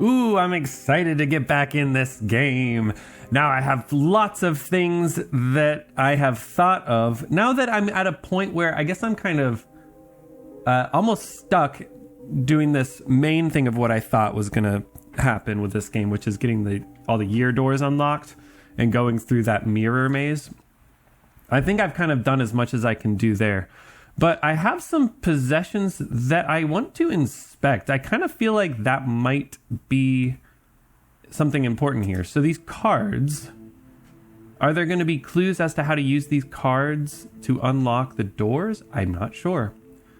Ooh, I'm excited to get back in this game. Now I have lots of things that I have thought of. Now that I'm at a point where I guess I'm kind of almost stuck doing this main thing of what I thought was going to happen with this game, which is getting all the year doors unlocked and going through that mirror maze. I think I've kind of done as much as I can do there. But I have some possessions that I want to inspect. I kind of feel like that might be something important here. So these cards, are there going to be clues as to how to use these cards to unlock the doors? I'm not sure.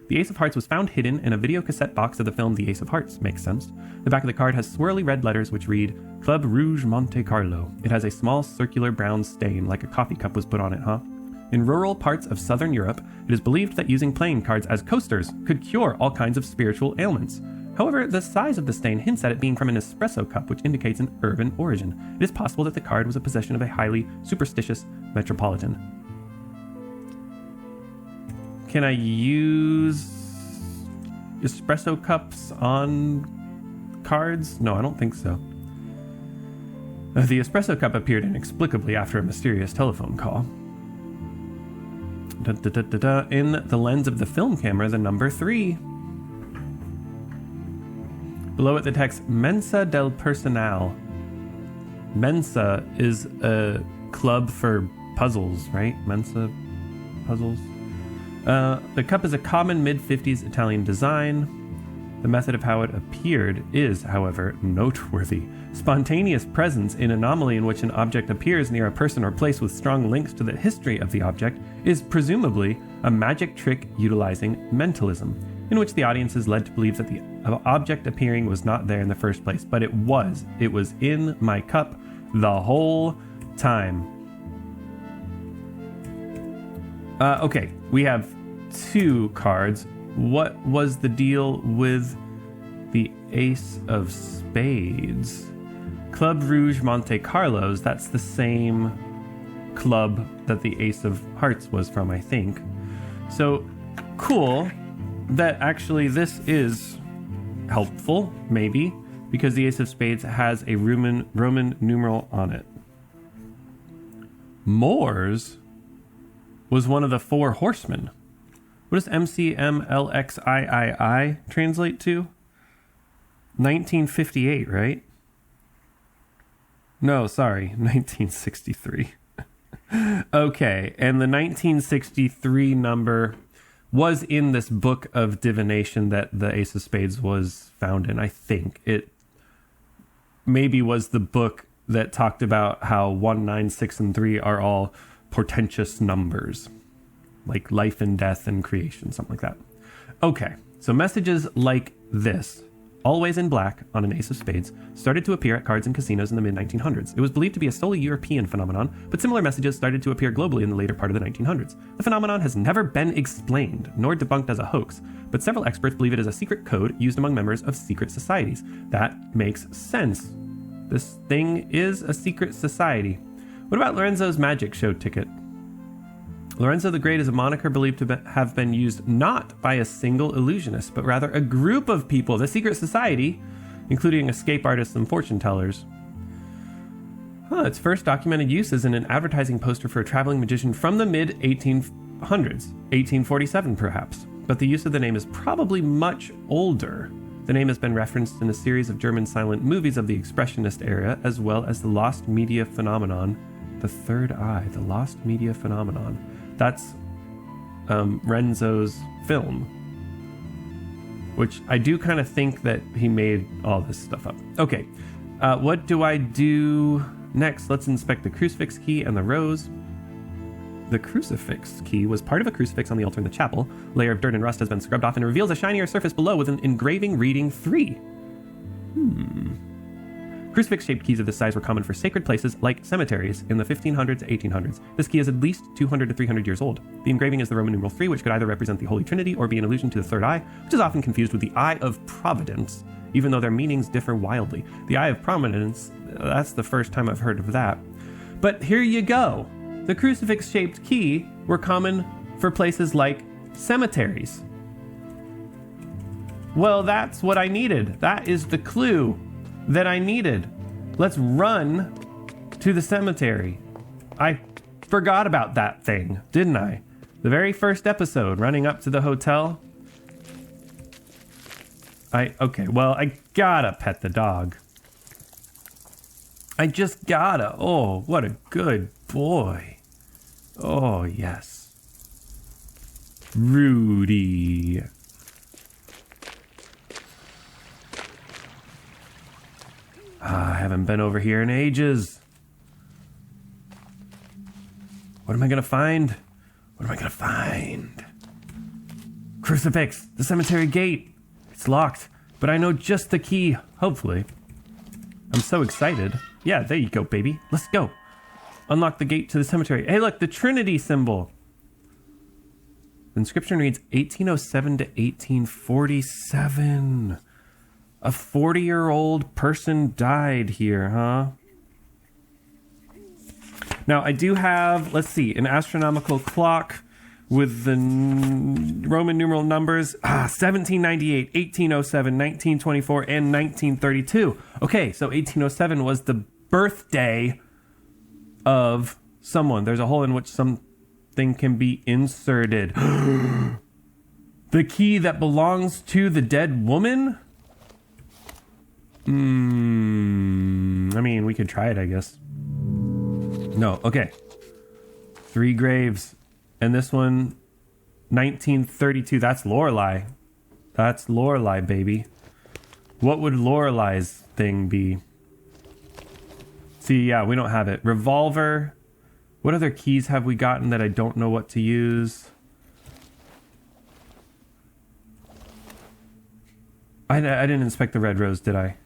The Ace of Hearts was found hidden in a video cassette box of the film The Ace of Hearts. Makes sense. The back of the card has swirly red letters which read, Club Rouge Monte Carlo. It has a small circular brown stain, like a coffee cup was put on it, huh? In rural parts of southern Europe, it is believed that using playing cards as coasters could cure all kinds of spiritual ailments. However, the size of the stain hints at it being from an espresso cup, which indicates an urban origin. It is possible that the card was a possession of a highly superstitious metropolitan. Can I use espresso cups on cards? No, I don't think so. The espresso cup appeared inexplicably after a mysterious telephone call. In the lens of the film camera, the number 3. Below it, the text Mensa del Personal. Mensa is a club for puzzles, right? Mensa puzzles. The cup is a common mid-50s Italian design. The method of how it appeared is, however, noteworthy. Spontaneous presence, an anomaly in which an object appears near a person or place with strong links to the history of the object, is presumably a magic trick utilizing mentalism, in which the audience is led to believe that the object appearing was not there in the first place, but it was. It was in my cup the whole time. Okay, we have 2 cards. What was the deal with the Ace of Spades? Club Rouge Monte Carlos, that's the same club that the Ace of Hearts was from, I think. So, cool that actually this is helpful, maybe, because the Ace of Spades has a Roman numeral on it. Moors was one of the 4 horsemen. What does MCMLXIII translate to? 1958, right? No, sorry, 1963. Okay, and the 1963 number was in this book of divination that the Ace of Spades was found in. I think it maybe was the book that talked about how 1, 9, 6, and 3 are all portentous numbers, like life and death and creation, something like that. Okay, so messages like this, always in black on an Ace of Spades, started to appear at cards and casinos in the mid-1900s. It was believed to be a solely European phenomenon, but similar messages started to appear globally in the later part of the 1900s. The phenomenon has never been explained, nor debunked as a hoax, but several experts believe it is a secret code used among members of secret societies. That makes sense. This thing is a secret society. What about Lorenzo's magic show ticket? Lorenzo the Great is a moniker believed to have been used not by a single illusionist, but rather a group of people, the secret society, including escape artists and fortune tellers. Its first documented use is in an advertising poster for a traveling magician from the mid-1800s, 1847 perhaps, but the use of the name is probably much older. The name has been referenced in a series of German silent movies of the Expressionist era, as well as the lost media phenomenon, The Third Eye, the lost media phenomenon. That's Renzo's film, which I do kind of think that he made all this stuff up. Okay, what do I do next? Let's inspect the crucifix key and the rose. The crucifix key was part of a crucifix on the altar in the chapel. A layer of dirt and rust has been scrubbed off and reveals a shinier surface below with an engraving reading 3. Crucifix-shaped keys of this size were common for sacred places like cemeteries in the 1500s to 1800s. This key is at least 200 to 300 years old. The engraving is the Roman numeral 3, which could either represent the Holy Trinity or be an allusion to the third eye, which is often confused with the Eye of Providence, even though their meanings differ wildly. The Eye of Providence, that's the first time I've heard of that. But here you go. The crucifix-shaped key were common for places like cemeteries. Well, that's what I needed. That is the clue. that I needed. Let's run to the cemetery. I forgot about that thing, didn't I? The very first episode, running up to the hotel. Okay, well, I gotta pet the dog. I just gotta. Oh, what a good boy. Oh, yes. Rudy. I haven't been over here in ages. What am I gonna find? What am I gonna find? Crucifix! The cemetery gate! It's locked, but I know just the key, hopefully. I'm so excited. Yeah, there you go, baby. Let's go. Unlock the gate to the cemetery. Hey, look, the Trinity symbol. The inscription reads 1807 to 1847. A 40-year-old person died here, huh? Now, I do have, let's see, an astronomical clock with the Roman numeral numbers 1798, 1807, 1924, and 1932. Okay, so 1807 was the birthday of someone. There's a hole in which something can be inserted. The key that belongs to the dead woman? I mean, we could try it, I guess. No, okay. 3 graves. And this one, 1932. That's Lorelei. That's Lorelei, baby. What would Lorelei's thing be? See, yeah, we don't have it. Revolver. What other keys have we gotten that I don't know what to use? I didn't inspect the red rose, did I?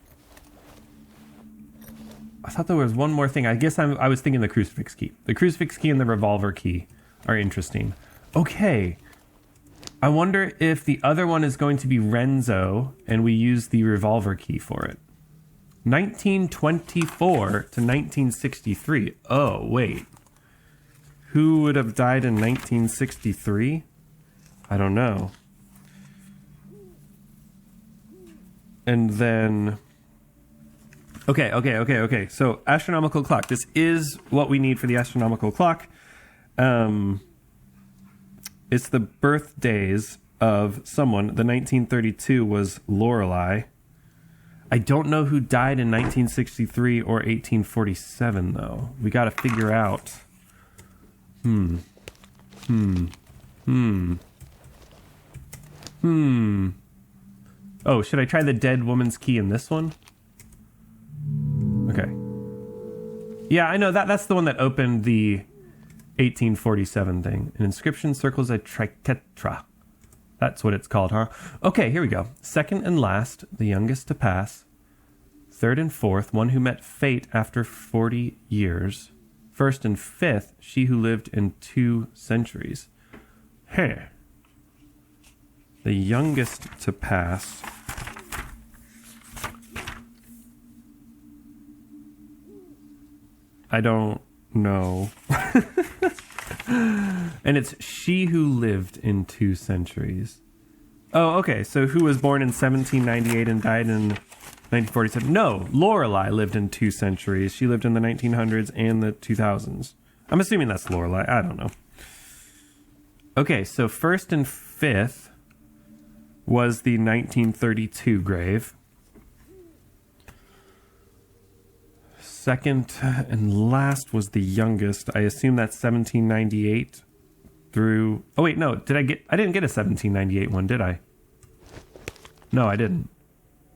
I thought there was one more thing. I guess I was thinking the crucifix key. The crucifix key and the revolver key are interesting. Okay. I wonder if the other one is going to be Renzo and we use the revolver key for it. 1924 to 1963. Oh, wait. Who would have died in 1963? I don't know. And then... Okay. So, astronomical clock. This is what we need for the astronomical clock. It's the birthdays of someone. The 1932 was Lorelei. I don't know who died in 1963 or 1847, though. We got to figure out. Oh, should I try the dead woman's key in this one? Okay. Yeah, I know that's the one that opened the 1847 thing. An inscription circles a triquetra. That's what it's called, huh? Okay, here we go. Second and last, the youngest to pass. Third and fourth, one who met fate after 40 years. First and fifth, she who lived in 2 centuries. Hey. The youngest to pass. I don't know. And it's she who lived in 2 centuries. Oh, okay. So who was born in 1798 and died in 1947? No, Lorelei lived in 2 centuries. She lived in the 1900s and the 2000s. I'm assuming that's Lorelei. I don't know. Okay, so first and fifth was the 1932 grave. Second and last was the youngest. I assume that's 1798 through... Oh, wait, no. I didn't get a 1798 one, did I? No, I didn't.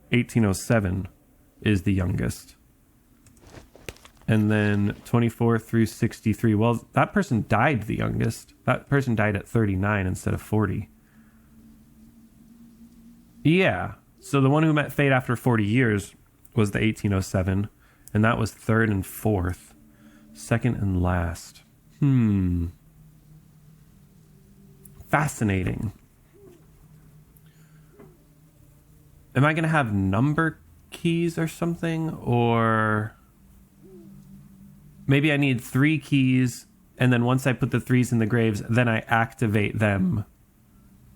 1807 is the youngest. And then 24 through 63. Well, that person died the youngest. That person died at 39 instead of 40. Yeah. So the one who met fate after 40 years was the 1807. And that was third and fourth. Second and last. Fascinating. Am I going to have number keys or something? Or maybe I need 3 keys, and then once I put the 3s in the graves, then I activate them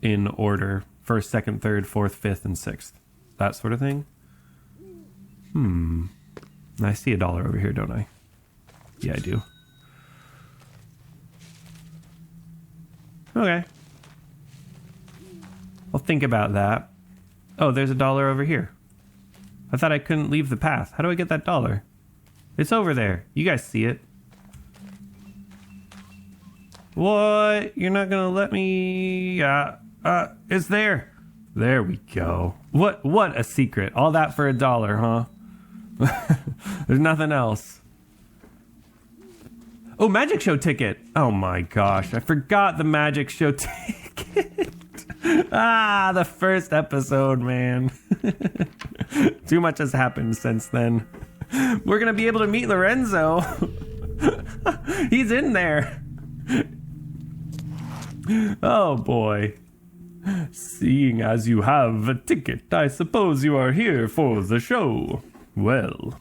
in order. First, second, third, fourth, fifth, and sixth. That sort of thing. I see $1 over here, don't I? Yeah, I do. Okay. I'll think about that. Oh, there's $1 over here. I thought I couldn't leave the path. How do I get that $1? It's over there. You guys see it. What? You're not gonna let me... it's there. There we go. What a secret. All that for $1, huh? There's nothing else. Oh, magic show ticket. Oh my gosh. I forgot the magic show ticket. The first episode, man. Too much has happened since then. We're gonna be able to meet Lorenzo. He's in there. Oh boy. Seeing as you have a ticket, I suppose you are here for the show. Well,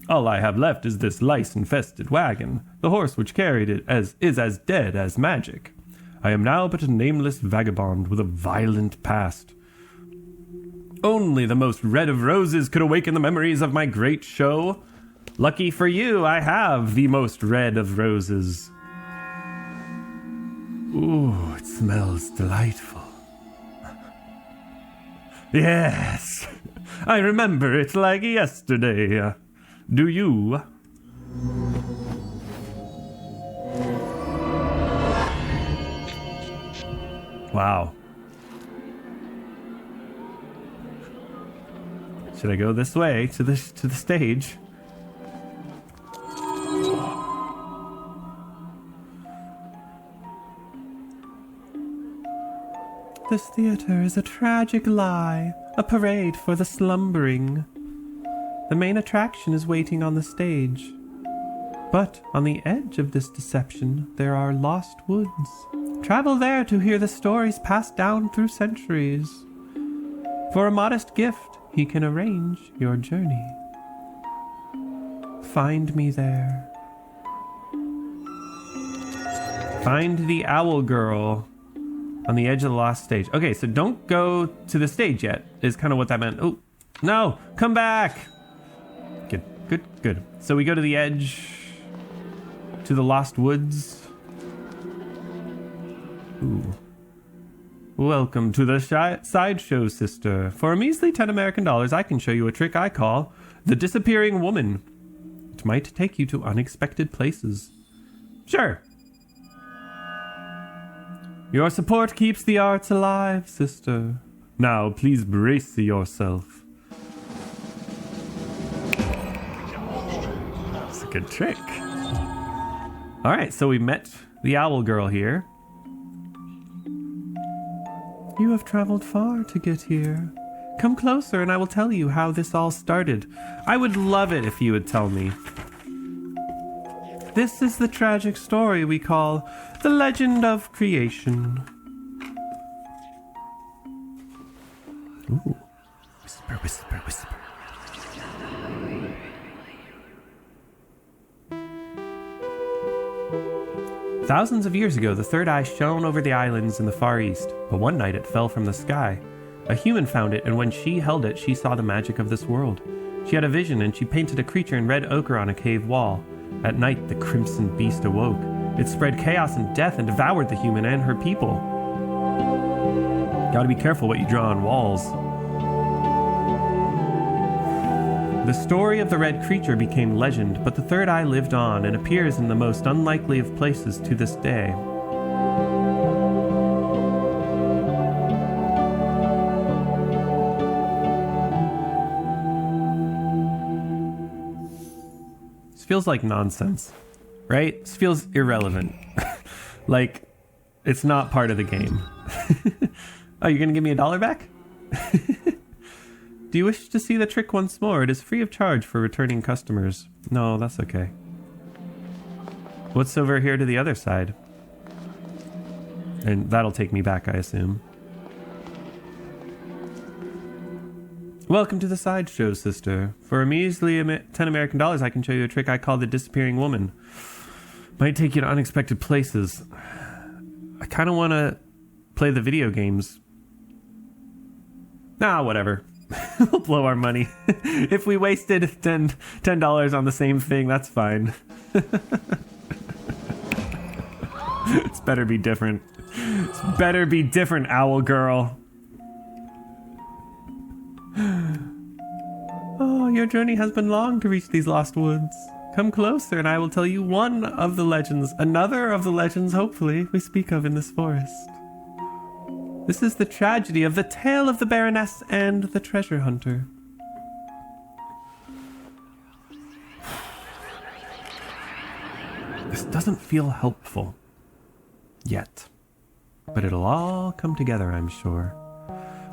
all I have left is this lice-infested wagon. The horse which carried it is as dead as magic. I am now but a nameless vagabond with a violent past. Only the most red of roses could awaken the memories of my great show. Lucky for you, I have the most red of roses. Ooh, it smells delightful. Yes, I remember it like yesterday. Do you? Wow. Should I go this way to the stage? This theater is a tragic lie, a parade for the slumbering. The main attraction is waiting on the stage. But on the edge of this deception, there are lost woods. Travel there to hear the stories passed down through centuries. For a modest gift, he can arrange your journey. Find me there. Find the owl girl on the edge of the lost stage. Okay, so don't go to the stage yet, is kind of what that meant. Oh, no, come back. Good, good, good. So we go to the edge, to the lost woods. Ooh. Welcome to the sideshow, sister. For a measly 10 American dollars, I can show you a trick I call the disappearing woman. It might take you to unexpected places. Sure. Your support keeps the arts alive, sister. Now, please brace yourself. That's a good trick. All right, so we met the owl girl here. You have traveled far to get here. Come closer and I will tell you how this all started. I would love it if you would tell me. This is the tragic story we call the legend of creation. Ooh. Whisper, whisper, whisper. Thousands of years ago, the third eye shone over the islands in the Far East, but one night it fell from the sky. A human found it, and when she held it, she saw the magic of this world. She had a vision, and she painted a creature in red ochre on a cave wall. At night, the crimson beast awoke. It spread chaos and death and devoured the human and her people. Gotta be careful what you draw on walls. The story of the red creature became legend, but the third eye lived on and appears in the most unlikely of places to this day. This feels like nonsense, right? This feels irrelevant. Like, it's not part of the game. Oh, you're gonna give me $1 back? Do you wish to see the trick once more? It is free of charge for returning customers. No, that's okay. What's over here to the other side? And that'll take me back, I assume. Welcome to the sideshow, sister. For a measly 10 American dollars, I can show you a trick I call the disappearing woman. Might take you to unexpected places. I kind of want to play the video games. Nah, whatever. We'll blow our money. If we wasted $10 on the same thing, that's fine. It's better be different. It's better be different, owl girl. Oh, your journey has been long to reach these lost woods. Come closer and I will tell you one of the legends, another of the legends, hopefully, we speak of in this forest. This is the tragedy of the tale of the Baroness and the treasure hunter. This doesn't feel helpful. Yet. But it'll all come together, I'm sure.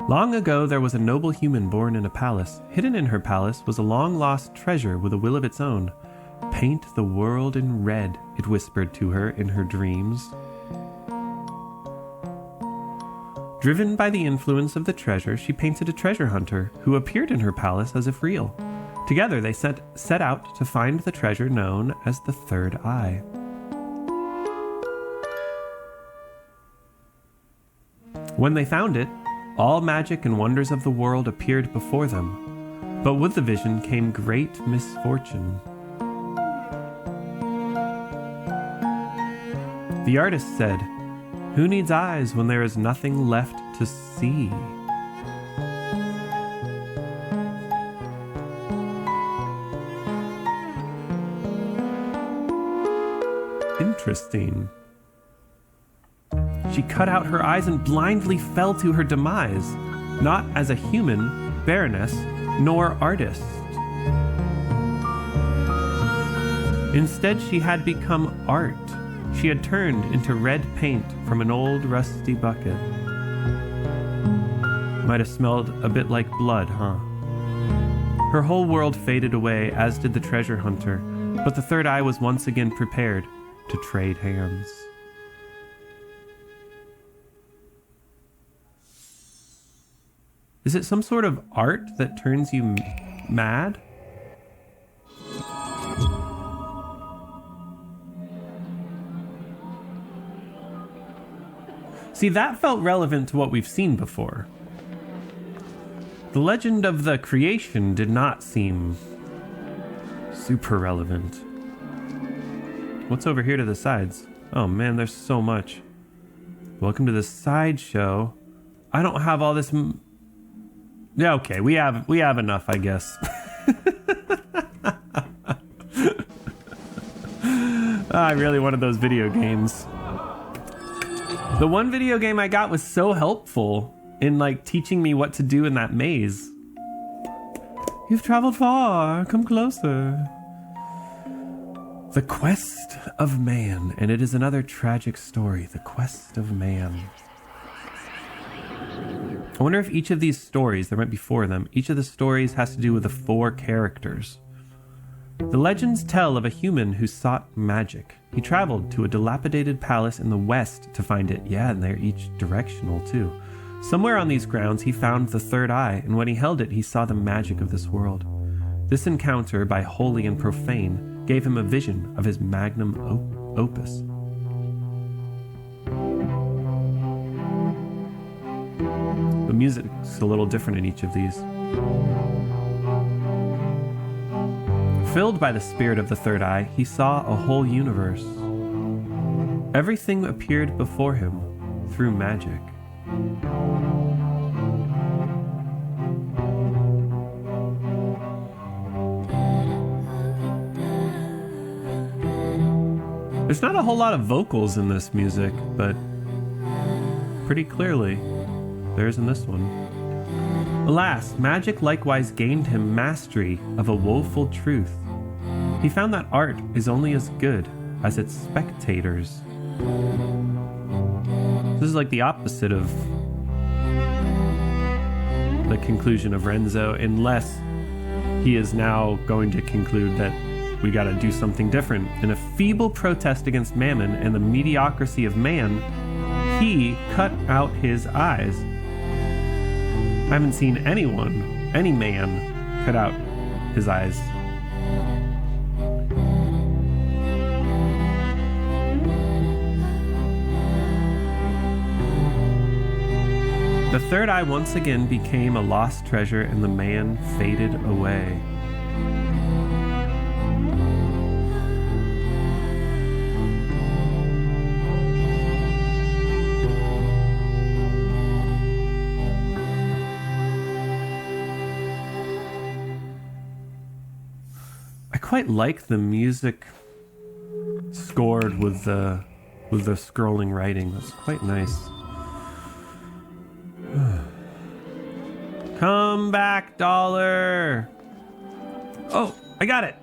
Long ago, there was a noble human born in a palace. Hidden in her palace was a long-lost treasure with a will of its own. Paint the world in red, it whispered to her in her dreams. Driven by the influence of the treasure, she painted a treasure hunter who appeared in her palace as if real. Together, they set out to find the treasure known as the Third Eye. When they found it, all magic and wonders of the world appeared before them. But with the vision came great misfortune. The artist said, "Who needs eyes when there is nothing left to see?" Interesting. She cut out her eyes and blindly fell to her demise, not as a human, baroness, nor artist. Instead, she had become art. She had turned into red paint from an old rusty bucket. Might have smelled a bit like blood, huh? Her whole world faded away, as did the treasure hunter, but the Third Eye was once again prepared to trade hands. Is it some sort of art that turns you mad? See, that felt relevant to what we've seen before. The legend of the creation did not seem super relevant. What's over here to the sides? Oh man, there's so much. Welcome to the sideshow. I don't have all this... Yeah, okay, we have enough, I guess. I really wanted those video games. The one video game I got was so helpful in like teaching me what to do in that maze. You've traveled far, come closer. The Quest of Man, and it is another tragic story, The Quest of Man. I wonder if each of these stories, there might be 4 of them, each of the stories has to do with the 4 characters. The legends tell of a human who sought magic. He traveled to a dilapidated palace in the west to find it. Yeah, and they're each directional too. Somewhere on these grounds he found the Third Eye, and when he held it he saw the magic of this world. This encounter, by holy and profane, gave him a vision of his magnum opus. The music's a little different in each of these. Filled by the spirit of the Third Eye, he saw a whole universe. Everything appeared before him through magic. There's not a whole lot of vocals in this music, but pretty clearly there's in this one. Alas, magic likewise gained him mastery of a woeful truth. He found that art is only as good as its spectators. This is like the opposite of the conclusion of Renzo, unless he is now going to conclude that we gotta do something different. In a feeble protest against mammon and the mediocrity of man, he cut out his eyes. I haven't seen any man, cut out his eyes. The third eye once again became a lost treasure, and the man faded away. I quite like the music scored with the scrolling writing. That's quite nice. Come back, dollar. Oh, I got it.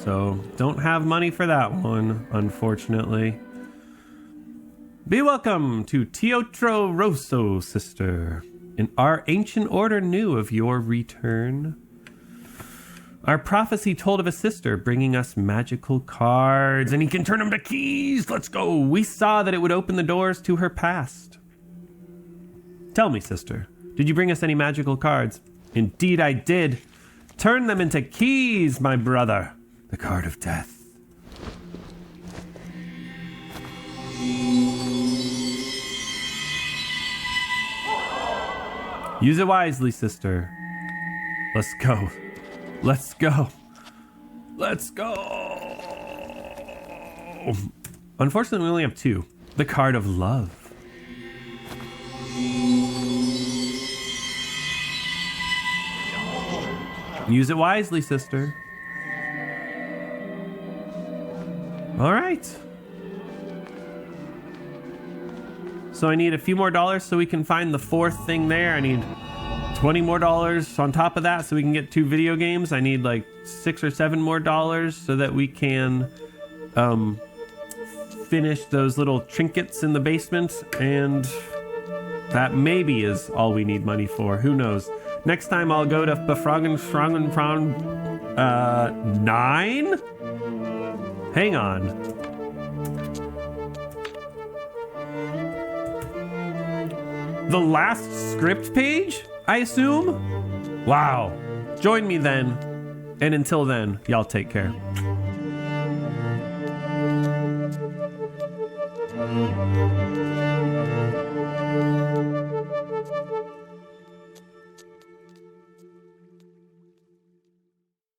So, don't have money for that one, unfortunately. Be welcome to Teotro Rosso, sister. And our ancient order knew of your return. Our prophecy told of a sister bringing us magical cards, and he can turn them to keys. Let's go. We saw that it would open the doors to her past. Tell me, sister, did you bring us any magical cards? Indeed I did. Turn them into keys, my brother. The card of death. Use it wisely, sister. Let's go. Let's go. Let's go. Unfortunately, we only have two. The card of love. Use it wisely, sister. All right. So I need a few more dollars so we can find the fourth thing there. I need $20 more on top of that so we can get 2 video games. I need like $6 or $7 more so that we can finish those little trinkets in the basement, and that maybe is all we need money for. Who knows? Next time I'll go to Befragen 9? Hang on. The last script page, I assume? Wow. Join me then. And until then, y'all take care.